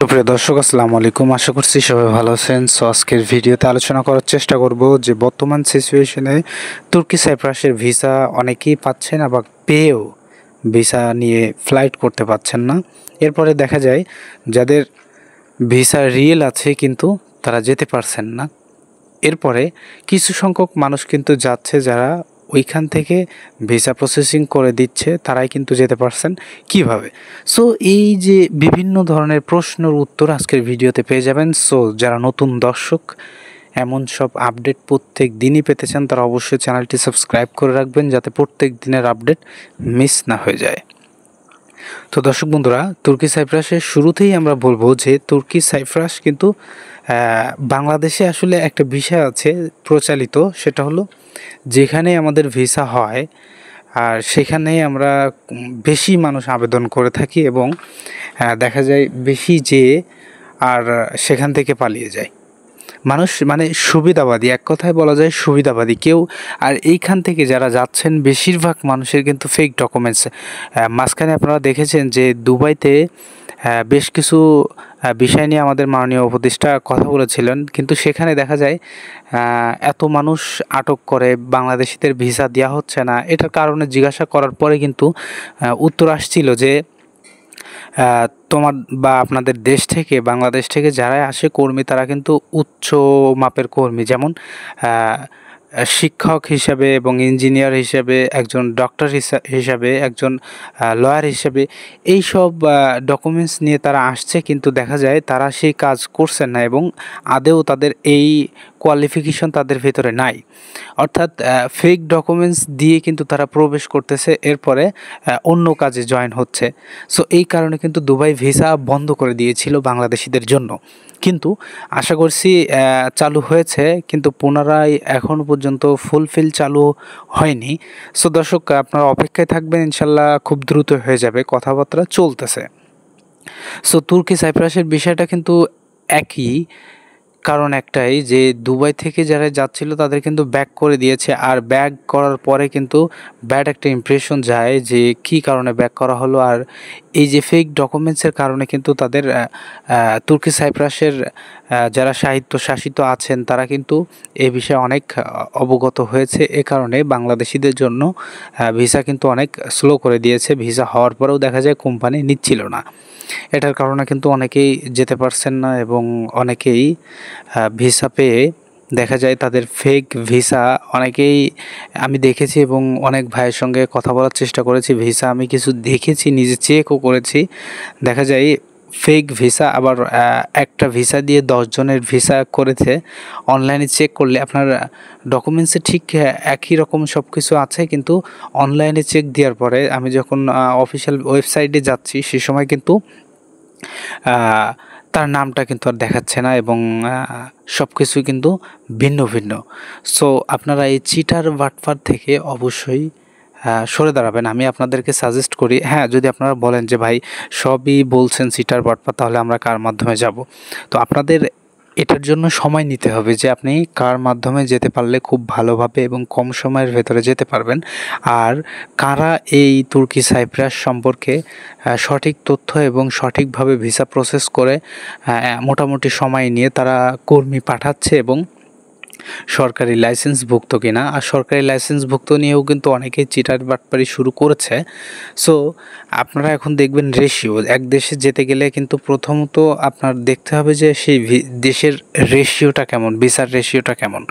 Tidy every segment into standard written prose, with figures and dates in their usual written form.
সুপ্রিয় দর্শক, আসসালামু আলাইকুম। আশা করছি সবাই ভালো আছেন। সো আজকের ভিডিওতে আলোচনা করার চেষ্টা করব যে বর্তমান সিচুয়েশনে তুর্কি সাইপ্রাসের ভিসা অনেকেই পাচ্ছেন, আবার পেয়েও ভিসা নিয়ে ফ্লাইট করতে পারছেন না। এরপরে দেখা যায় যাদের ভিসা রিয়েল আছে কিন্তু তারা যেতে পারছেন না। এরপরে কিছু সংখ্যক মানুষ কিন্তু যাচ্ছে, যারা ওইখান থেকে ভিসা প্রসেসিং করে দিচ্ছে, তারাই কিন্তু যেতে পারছেন। কিভাবে? সো এই যে বিভিন্ন ধরনের প্রশ্নের উত্তর আজকের ভিডিওতে পেয়ে যাবেন। সো যারা নতুন দর্শক, এমন সব আপডেট প্রত্যেক দিনই পেতে চান, তারা অবশ্যই চ্যানেলটি সাবস্ক্রাইব করে রাখবেন, যাতে প্রত্যেক দিনের আপডেট মিস না হয়ে যায়। তো দর্শক বন্ধুরা, তুর্কি সাইপ্রাসের শুরুতেই আমরা বলবো যে তুর্কি সাইপ্রাস কিন্তু বাংলাদেশে আসলে একটা বিষয় আছে প্রচলিত, সেটা হলো যেখানে আমাদের ভিসা হয় আর সেখানেই আমরা বেশি মানুষ আবেদন করে থাকি এবং দেখা যায় বেশি যেয়ে আর সেখান থেকে পালিয়ে যায় মানুষ। মানে সুবিধাবাদী, এক কথায় বলা যায় সুবিধাবাদী কেউ। আর এইখান থেকে যারা যাচ্ছেন বেশিরভাগ মানুষের কিন্তু ফেক ডকুমেন্টস। মাঝখানে আপনারা দেখেছেন যে দুবাইতে বেশ কিছু বিষয় নিয়ে আমাদের মাননীয় উপদেষ্টা কথা বলেছিলেন, কিন্তু সেখানে দেখা যায় এত মানুষ আটক করে বাংলাদেশিদের ভিসা দেওয়া হচ্ছে না। এটার কারণে জিজ্ঞাসা করার পরে কিন্তু উত্তর আসছিল যে তোমার বা আপনাদের দেশ থেকে, বাংলাদেশ থেকে যারাই আসে কর্মী, তারা কিন্তু উচ্চ মাপের কর্মী, যেমন শিক্ষক হিসাবে এবং ইঞ্জিনিয়ার হিসাবে, একজন ডক্টর হিসাবে, একজন লয়ার হিসাবে, এই সব ডকুমেন্টস নিয়ে তারা আসছে, কিন্তু দেখা যায় তারা সেই কাজ করছেন না এবং আদেও তাদের এই কোয়ালিফিকেশন তাদের ভেতরে নাই। অর্থাৎ ফেক ডকুমেন্টস দিয়ে কিন্তু তারা প্রবেশ করতেছে, এরপরে অন্য কাজে জয়েন হচ্ছে। সো এই কারণে কিন্তু দুবাই ভিসা বন্ধ করে দিয়েছিল বাংলাদেশিদের জন্য, কিন্তু আশা করছি চালু হয়েছে, কিন্তু পুনরায় এখনও পর্যন্ত ফুলফিল চালু হয়নি। সো দর্শক, আপনারা অপেক্ষায় থাকবেন, ইনশাল্লাহ খুব দ্রুত হয়ে যাবে, কথাবার্তা চলতেছে। সো তুর্কি সাইপ্রাসের বিষয়টা কিন্তু একই, কারণ একটাই যে দুবাই থেকে যারা যাচ্ছিল তাদের কিন্তু ব্যাক করে দিয়েছে, আর ব্যাক করার পরে কিন্তু ব্যাড একটা ইমপ্রেশন যায় যে কী কারণে ব্যাক করা হলো। আর এই যে ফেক ডকুমেন্টসের কারণে কিন্তু তাদের তুর্কি সাইপ্রাসের যারা শাসিত আছেন তারা কিন্তু এ বিষয়ে অনেক অবগত হয়েছে। এ কারণে বাংলাদেশিদের জন্য ভিসা কিন্তু অনেক স্লো করে দিয়েছে। ভিসা হওয়ার পরেও দেখা যায় কোম্পানি নিচ্ছিল না। এটার কারণে কিন্তু অনেকেই যেতে পারছেন না এবং অনেকেই ভিসা পেয়ে দেখা যায় তাদের ফেক ভিসা অনেকেই আমি দেখেছি এবং অনেক ভাইয়ের সঙ্গে কথা বলার চেষ্টা করেছি। ভিসা আমি কিছু দেখেছি, নিজে চেকও করেছি। দেখা যায় ফেক ভিসা, আবার একটা ভিসা দিয়ে 10 জনের ভিসা করেছে। অনলাইনে চেক করলে আপনার ডকুমেন্টসে ঠিক একই রকম সব কিছু আছে, কিন্তু অনলাইনে চেক দেওয়ার পরে আমি যখন অফিসিয়াল ওয়েবসাইটে যাচ্ছি সে সময় কিন্তু তার নামটা কিন্তু আর দেখাচ্ছে না এবং সব কিছুই কিন্তু ভিন্ন ভিন্ন। সো আপনারা এই চিটার বাটপার থেকে অবশ্যই সরে দাঁড়াবেন, আমি আপনাদেরকে সাজেস্ট করি। হ্যাঁ, যদি আপনারা বলেন যে ভাই সবই বলছেন চিটার বাটপার, তাহলে আমরা কার মাধ্যমে যাব? তো আপনাদের এটার জন্য সময় নিতে হবে যে আপনি কার মাধ্যমে যেতে পারলে খুব ভালোভাবে এবং কম সময়ের ভেতরে যেতে পারবেন, আর কারা এই তুর্কি সাইপ্রাস সম্পর্কে সঠিক তথ্য এবং সঠিকভাবে ভিসা প্রসেস করে মোটামুটি সময় নিয়ে তারা কর্মী পাঠাচ্ছে এবং সরকারি লাইসেন্সভুক্ত কিনা। আর সরকারি লাইসেন্সভুক্ত নিয়েও কিন্তু অনেকেই চিটার বাটপারি শুরু করেছে। সো আপনারা এখন দেখবেন রেশিও, এক দেশে যেতে গেলে কিন্তু প্রথমত আপনার দেখতে হবে যে সেই দেশের রেশিওটা কেমন, ভিসার রেশিওটা কেমন।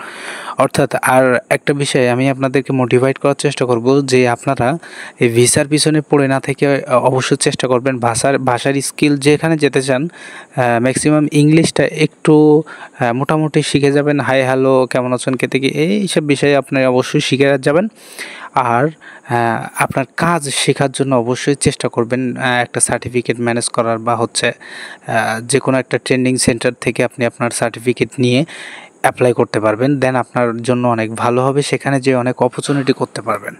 অর্থাৎ আর একটা বিষয় আমি আপনাদেরকে মোটিভেট করার চেষ্টা করব যে আপনারা এই ভিসার পিছনে পড়ে না থেকে অবশ্যই চেষ্টা করবেন ভাষার স্কিল, যেখানে যেতে চান ম্যাক্সিমাম ইংলিশটা একটু মোটামুটি শিখে যাবেন। হাই হ্যালো কেমন আছেন কে থেকে এইসব বিষয়ে আপনি অবশ্যই শিখে যাবেন। আর আপনার কাজ শেখার জন্য অবশ্যই চেষ্টা করবেন একটা সার্টিফিকেট ম্যানেজ করার, বা হচ্ছে যে কোনো একটা ট্রেনিং সেন্টার থেকে আপনি আপনার সার্টিফিকেট নিয়ে অ্যাপ্লাই করতে পারবেন। দেন আপনার জন্য অনেক ভালো হবে, সেখানে যে অনেক অপরচুনিটি করতে পারবেন।